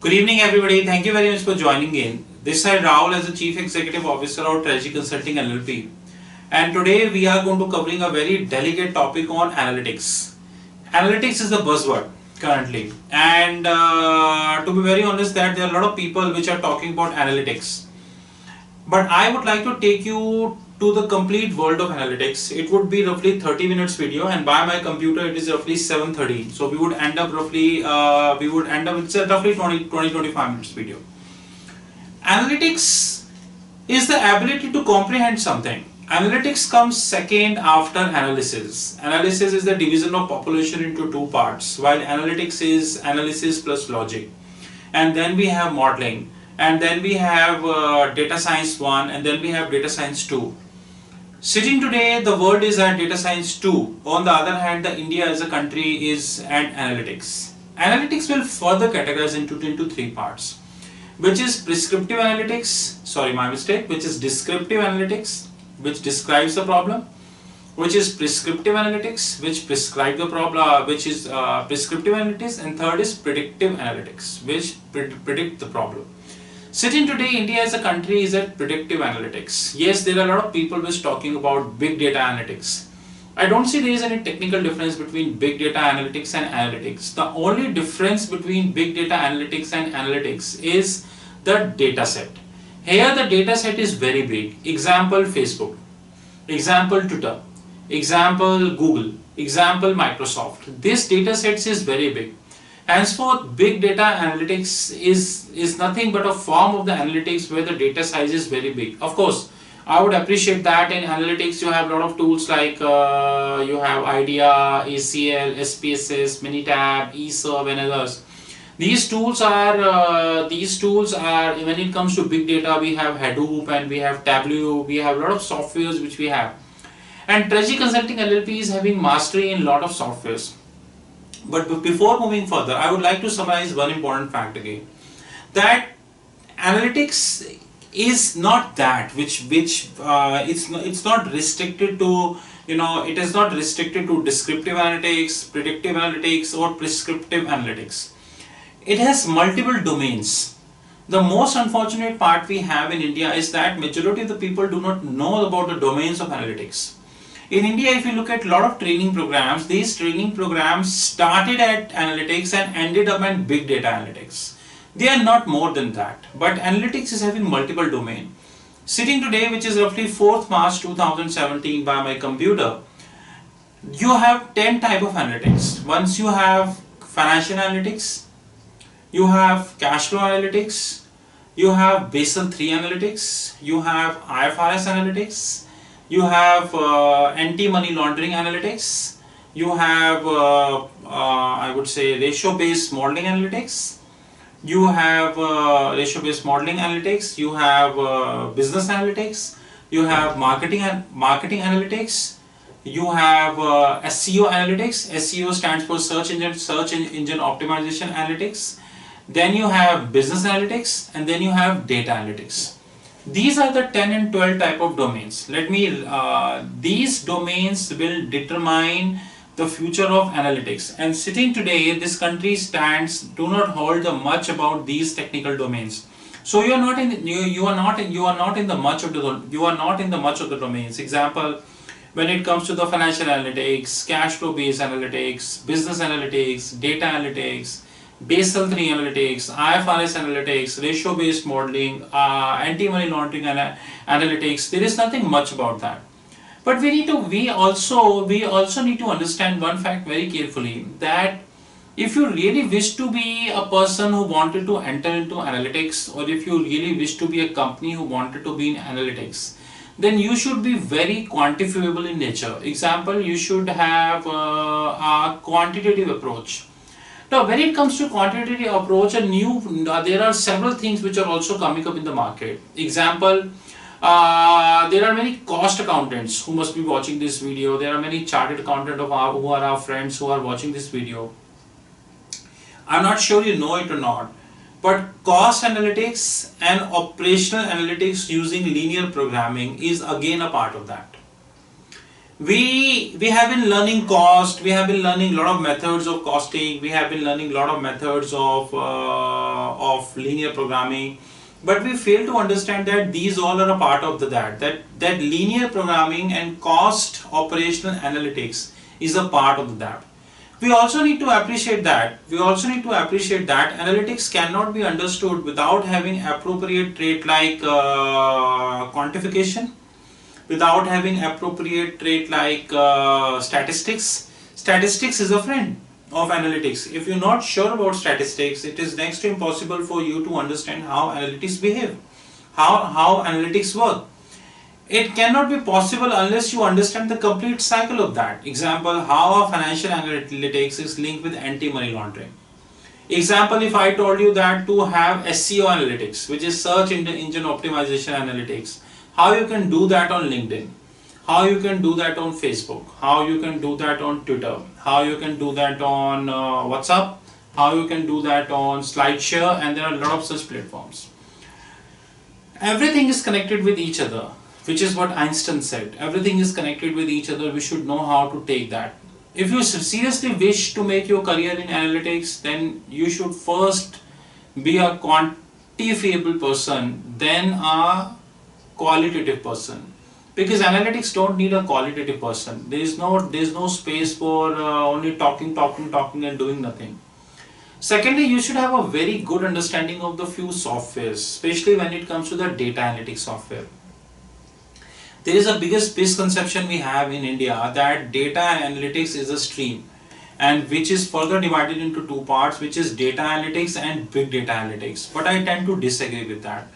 Good evening, everybody. Thank you very much for joining in. This side Rahul as the Chief Executive Officer of Treasury Consulting LLP. And today we are going to covering a very delicate topic on analytics. Analytics is the buzzword currently, and to be very honest, that there are a lot of people which are talking about analytics. But I would like to take you to the complete world of analytics. It would be roughly 30 minutes video, and by my computer it is roughly 7:30. So we would end up roughly it's a roughly 25 minutes video. Analytics is the ability to comprehend something. Analytics comes second after analysis. Analysis is the division of population into two parts, while analytics is analysis plus logic. And then we have modeling, and then we have data science 1, and then we have data science 2. Sitting today, the world is at data science 2. On the other hand, the India as a country is at analytics. Analytics will further categorize into three parts, which is prescriptive analytics, which is descriptive analytics, which describes the problem, which is prescriptive analytics, which prescribe the problem, which is prescriptive analytics, and third is predictive analytics, which predict the problem. Sitting today, India as a country is at predictive analytics. Yes, there are a lot of people which talking about big data analytics. I don't see there is any technical difference between big data analytics and analytics. The only difference between big data analytics and analytics is the data set. Here the data set is very big. Example Facebook, example Twitter, example Google, example Microsoft. This data set is very big. Henceforth, big data analytics is nothing but a form of the analytics where the data size is very big. Of course, I would appreciate that in analytics you have a lot of tools like you have IDEA, ACL, SPSS, Minitab, eServe and others. These tools are when it comes to big data, we have Hadoop and we have Tableau, we have a lot of softwares which we have. And Treasury Consulting LLP is having mastery in a lot of softwares. But before moving further, I would like to summarize one important fact again, that analytics is not that it's not restricted to, it is not restricted to descriptive analytics, predictive analytics or prescriptive analytics. It has multiple domains. The most unfortunate part we have in India is that majority of the people do not know about the domains of analytics. In India, if you look at a lot of training programs, these training programs started at analytics and ended up in big data analytics. They are not more than that, but analytics is having multiple domains. Sitting today, which is roughly 4th March 2017 by my computer, you have 10 type of analytics. Once you have financial analytics, you have cash flow analytics, you have Basel III analytics, you have IFRS analytics, you have anti-money laundering analytics, you have I would say ratio-based modeling analytics, you have ratio-based modeling analytics, you have business analytics, you have marketing analytics, you have SEO analytics. SEO stands for search engine optimization analytics. Then you have business analytics, and then you have data analytics. These are the 10 and 12 type of domains. These domains will determine the future of analytics. And sitting today, this country stands do not hold much about these technical domains. So you are not in the much of the domains. Example, when it comes to the financial analytics, cash flow based analytics, business analytics, data analytics, Basel III analytics, IFRS analytics, ratio-based modeling, anti-money laundering analytics, there is nothing much about that. But we also need to understand one fact very carefully, that if you really wish to be a person who wanted to enter into analytics, or if you really wish to be a company who wanted to be in analytics, then you should be very quantifiable in nature. Example, you should have a quantitative approach. Now, when it comes to quantitative approach, there are several things which are also coming up in the market. Example, there are many cost accountants who must be watching this video. There are many chartered accountants who are our friends who are watching this video. I'm not sure you know it or not, but cost analytics and operational analytics using linear programming is again a part of that. We have been learning cost, we have been learning a lot of methods of costing, we have been learning a lot of methods of linear programming, but we fail to understand that these all are a part of that linear programming and cost operational analytics is a part of that. We also need to appreciate that analytics cannot be understood without having appropriate trait like quantification, without having appropriate trait like statistics. Statistics is a friend of analytics. If you're not sure about statistics, it is next to impossible for you to understand how analytics behave, how analytics work. It cannot be possible unless you understand the complete cycle of that. Example, how a financial analytics is linked with anti-money laundering. Example, if I told you that to have SEO analytics, which is search engine optimization analytics, how you can do that on LinkedIn, how you can do that on Facebook, how you can do that on Twitter, how you can do that on WhatsApp, how you can do that on SlideShare, and there are a lot of such platforms. Everything is connected with each other, which is what Einstein said. Everything is connected with each other. We should know how to take that. If you seriously wish to make your career in analytics, then you should first be a quantifiable person, then a qualitative person. Because analytics don't need a qualitative person. There is no space for only talking and doing nothing. Secondly, you should have a very good understanding of the few softwares, especially when it comes to the data analytics software. There is a biggest misconception we have in India that data analytics is a stream, and which is further divided into two parts, which is data analytics and big data analytics. But I tend to disagree with that.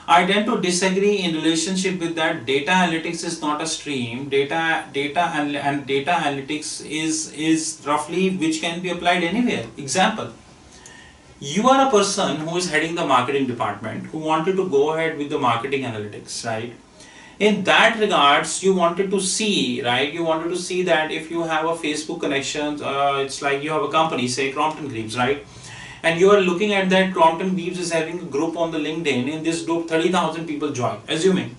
I tend to disagree in relationship with that. Data analytics is not a stream. Data analytics is roughly which can be applied anywhere. Example, you are a person who is heading the marketing department who wanted to go ahead with the marketing analytics, right? In that regards, you wanted to see, right? You wanted to see that if you have a Facebook connection, it's like you have a company, say Crompton Greaves, right? And you are looking at that Crompton Greaves is having a group on the LinkedIn. In this group, 30,000 people join, assuming.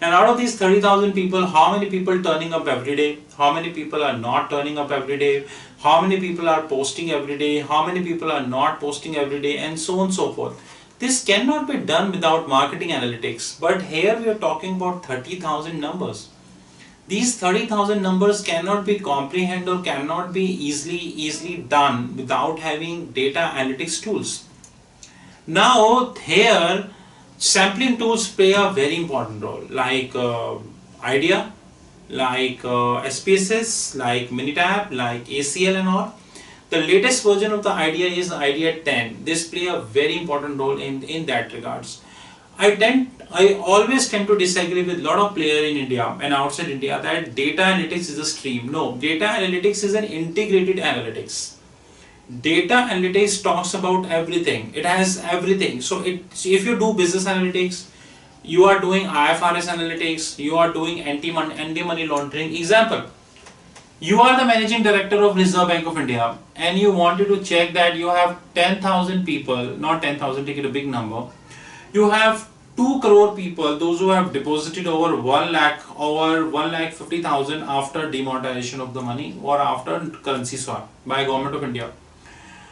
And out of these 30,000 people, how many people turning up every day? How many people are not turning up every day? How many people are posting every day? How many people are not posting every day? And so on and so forth. This cannot be done without marketing analytics, but here we are talking about 30,000 numbers. These 30,000 numbers cannot be comprehended or cannot be easily done without having data analytics tools. Now here sampling tools play a very important role, like IDEA, like SPSS, like Minitab, like ACL and all. The latest version of the IDEA is IDEA 10. This play a very important role in that regards. I always tend to disagree with a lot of players in India and outside India that data analytics is a stream. No, data analytics is an integrated analytics. Data analytics talks about everything. It has everything. So if you do business analytics, you are doing IFRS analytics, you are doing anti-money laundering. Example, you are the managing director of Reserve Bank of India and you wanted to check that you have 10,000 people, not 10,000, take it a big number. You have 2 crore people, those who have deposited over 1 lakh 50,000 after demonetization of the money or after currency swap by Government of India.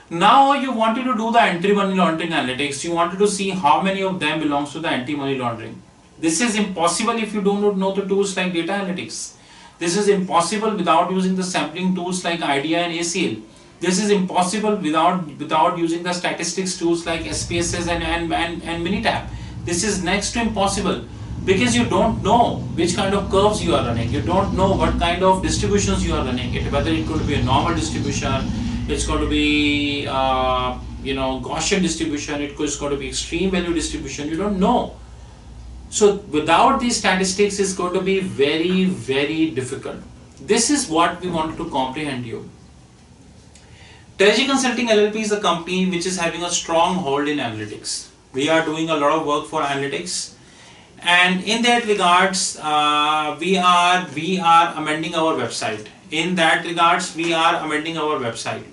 Now you wanted to do the anti-money laundering analytics. You wanted to see how many of them belongs to the anti-money laundering. This is impossible if you do not know the tools like data analytics. This is impossible without using the sampling tools like IDEA and ACL. This is impossible without using the statistics tools like SPSS and Minitab. This is next to impossible because you don't know which kind of curves you are running. You don't know what kind of distributions you are running. Whether it could be a normal distribution, it's going to be Gaussian distribution, it's going to be extreme value distribution. You don't know. So without these statistics, it's going to be very, very difficult. This is what we wanted to comprehend you. Strategy Consulting LLP is a company which is having a strong hold in analytics. We are doing a lot of work for analytics, and in that regards, we are amending our website. In that regards, we are amending our website.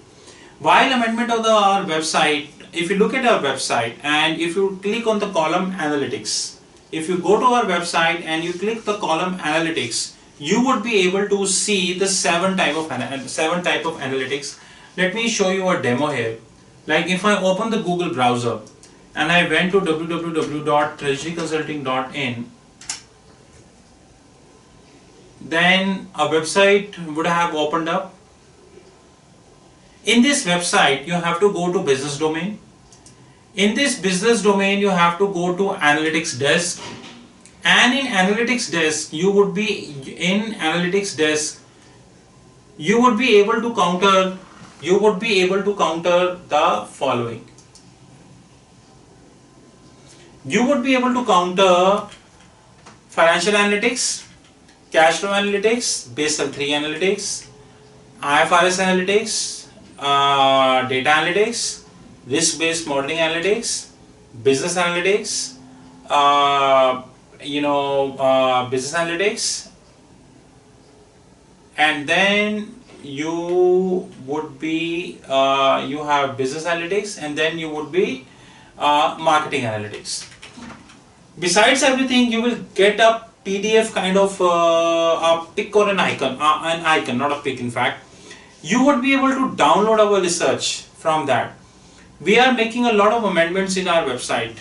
While amendment of our website, if you look at our website and if you click on the column analytics, if you go to our website and you click the column analytics, you would be able to see the seven type of analytics. Let me show you a demo here. Like if I open the Google browser and I went to www.treasuryconsulting.in, then a website would have opened up. In this website, you have to go to business domain. In this business domain, you have to go to analytics desk, and in analytics desk, you would be able to counter the following. You would be able to counter financial analytics, cash flow analytics, Basel III analytics, IFRS analytics, data analytics, risk-based modeling analytics, business analytics, business analytics, and then you would be you have business analytics, and then you would be marketing analytics. Besides everything, you will get a PDF kind of a pic or an icon, not a pic in fact. You would be able to download our research from that. We are making a lot of amendments in our website,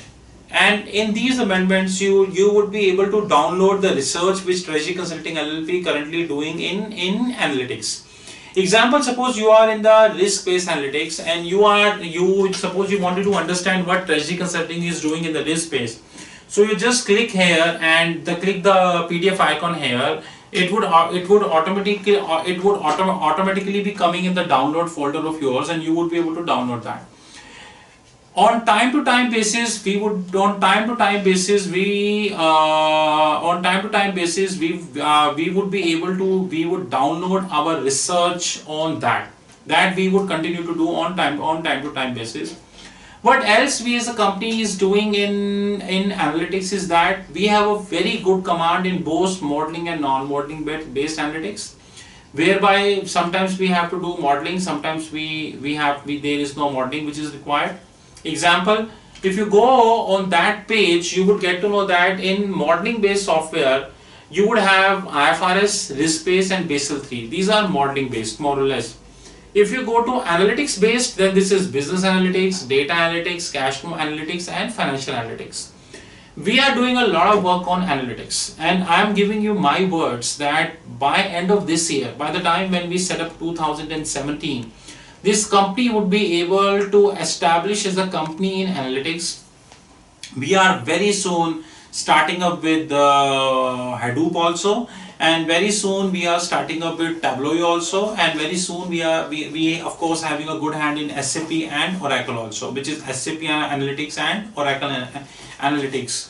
and in these amendments you would be able to download the research which Treasury Consulting LLP currently doing in analytics. Example, suppose you are in the risk-based analytics and suppose you wanted to understand what Treasury Consulting is doing in the risk space. So you just click here and click the PDF icon here. It would automatically be coming in the download folder of yours, and you would be able to download that. On time to time basis, we would download our research on that. That we would continue to do on time to time basis. What else we as a company is doing in analytics is that we have a very good command in both modeling and non-modeling based analytics, whereby sometimes we have to do modeling, sometimes there is no modeling which is required. Example, if you go on that page, you would get to know that in modeling based software you would have IFRS, risk based, and Basel III. These are modeling based, more or less. If you go to analytics based, then this is business analytics, data analytics, cash flow analytics, and financial analytics. We are doing a lot of work on analytics, and I am giving you my words that by end of this year, by the time when we set up 2017, this company would be able to establish as a company in analytics. We are very soon starting up with Hadoop also, and very soon we are starting up with Tableau also, and very soon we of course having a good hand in SAP and Oracle also, which is SAP Analytics and Oracle Analytics.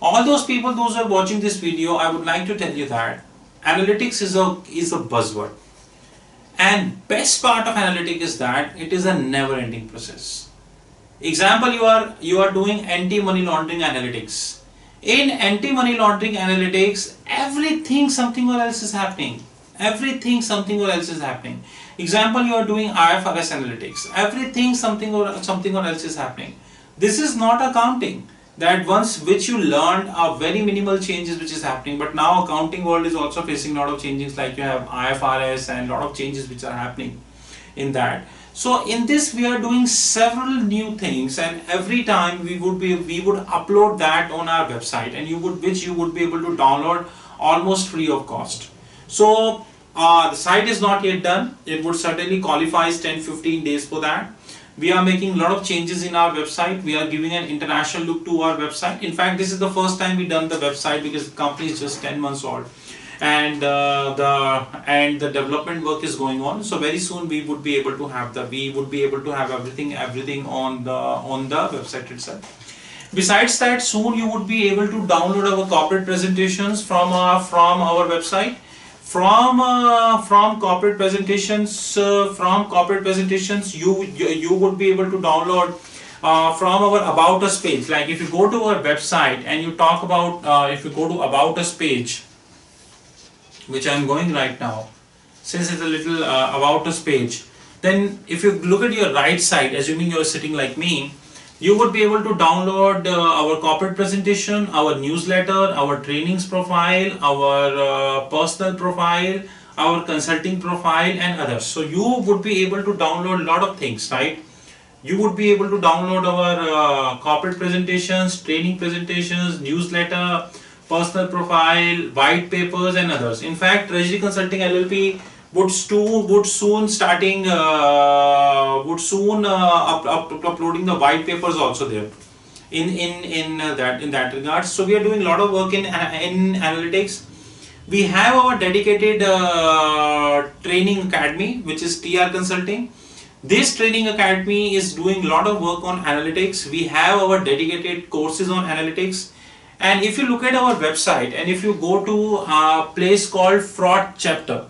All those people, those who are watching this video, I would like to tell you that analytics is a buzzword, and best part of analytics is that it is a never-ending process. Example, you are doing anti-money laundering analytics. In anti-money laundering analytics, everything something or else is happening. Example, you are doing IFRS analytics. Everything something or else is happening. This is not accounting. That once which you learned are very minimal changes which is happening, but now accounting world is also facing a lot of changes, like you have IFRS and a lot of changes which are happening in that. So in this we are doing several new things, and every time we would upload that on our website, and which you would be able to download almost free of cost. So the site is not yet done. It would certainly qualifies 10-15 days for that. We are making a lot of changes in our website. We are giving an international look to our website. In fact, this is the first time we done the website because the company is just 10 months old, and the development work is going on. So very soon we would be able to have everything on the website itself. Besides that, soon you would be able to download our corporate presentations from our website. From corporate presentations, you would be able to download from our About Us page. Like if you go to our website and you talk about, if you go to About Us page, which I am going right now, since it's a little About Us page, then if you look at your right side, assuming you are sitting like me, You would be able to download our corporate presentation, our newsletter, our trainings profile, our personal profile, our consulting profile, and others. So you would be able to download a lot of things, right? You would be able to download our corporate presentations, training presentations, newsletter, personal profile, white papers, and others. In fact, Treasury Consulting LLP would soon uploading the white papers also there in that regard. So we are doing a lot of work in analytics. We have our dedicated training academy, which is TR Consulting. This training academy is doing a lot of work on analytics. We have our dedicated courses on analytics. And if you look at our website and if you go to a place called fraud chapter,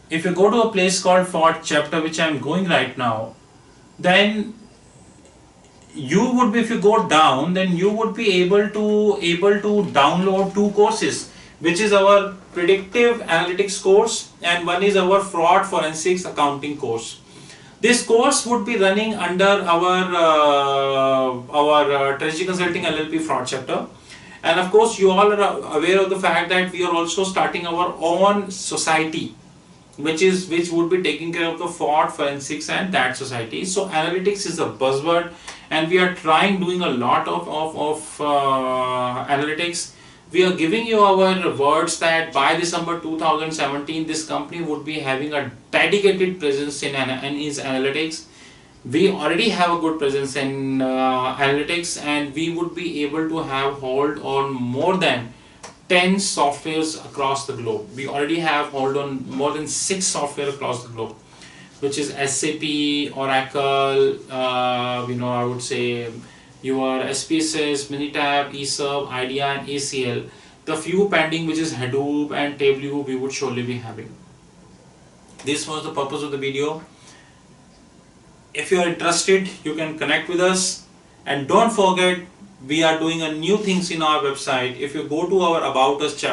if you go to a place called fraud chapter, which I am going right now, then you would be, if you go down, then you would be able to download two courses, which is our predictive analytics course and one is our fraud forensics accounting course. This course would be running under our Treasury Consulting LLP fraud chapter. And of course, you all are aware of the fact that we are also starting our own society, which would be taking care of the fraud forensics and that society. So analytics is a buzzword, and we are doing a lot of analytics. We are giving you our words that by December 2017, this company would be having a dedicated presence in its analytics. We already have a good presence in analytics, and we would be able to have hold on more than 10 softwares across the globe. We already have hold on more than 6 software across the globe, which is SAP, Oracle, I would say your SPSS, Minitab, eServe, IDEA, and ACL. The few pending, which is Hadoop and Tableau, we would surely be having. This was the purpose of the video. If you are interested, you can connect with us, and don't forget, we are doing a new things in our website. If you go to our about us,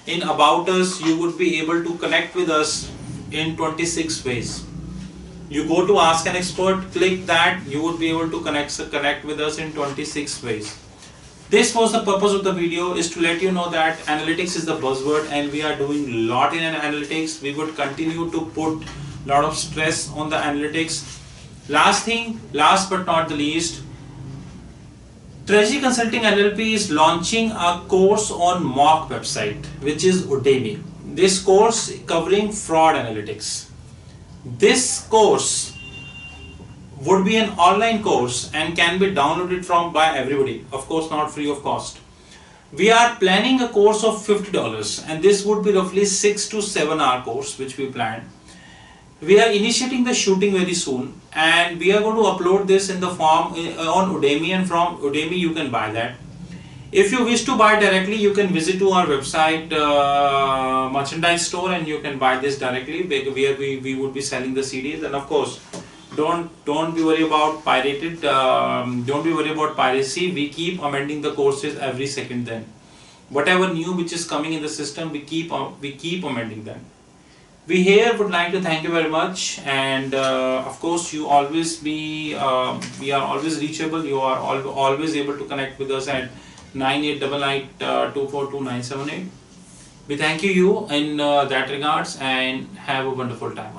in about us, you would be able to connect with us in 26 ways. You go to ask an expert, click that, you would be able to connect with us in 26 ways. This was the purpose of the video, is to let you know that analytics is the buzzword and we are doing a lot in analytics. We would continue to put a lot of stress on the analytics. Last but not the least, Treasury Consulting LLP is launching a course on mock website, which is Udemy. This course covering fraud analytics. This course would be an online course and can be downloaded by everybody. Of course, not free of cost. We are planning a course of $50, and this would be roughly 6 to 7 hour course, which we planned. We are initiating the shooting very soon, and we are going to upload this in the form on Udemy, and from Udemy you can buy that. If you wish to buy directly, you can visit to our website merchandise store and you can buy this directly, where we would be selling the CDs. And of course, don't be worried about pirated. Don't be worried about piracy. We keep amending the courses every second. Then, whatever new which is coming in the system, we keep amending them. We here would like to thank you very much, and of course we are always reachable. You are always able to connect with us at 9899242978. We thank you in that regards, and have a wonderful time.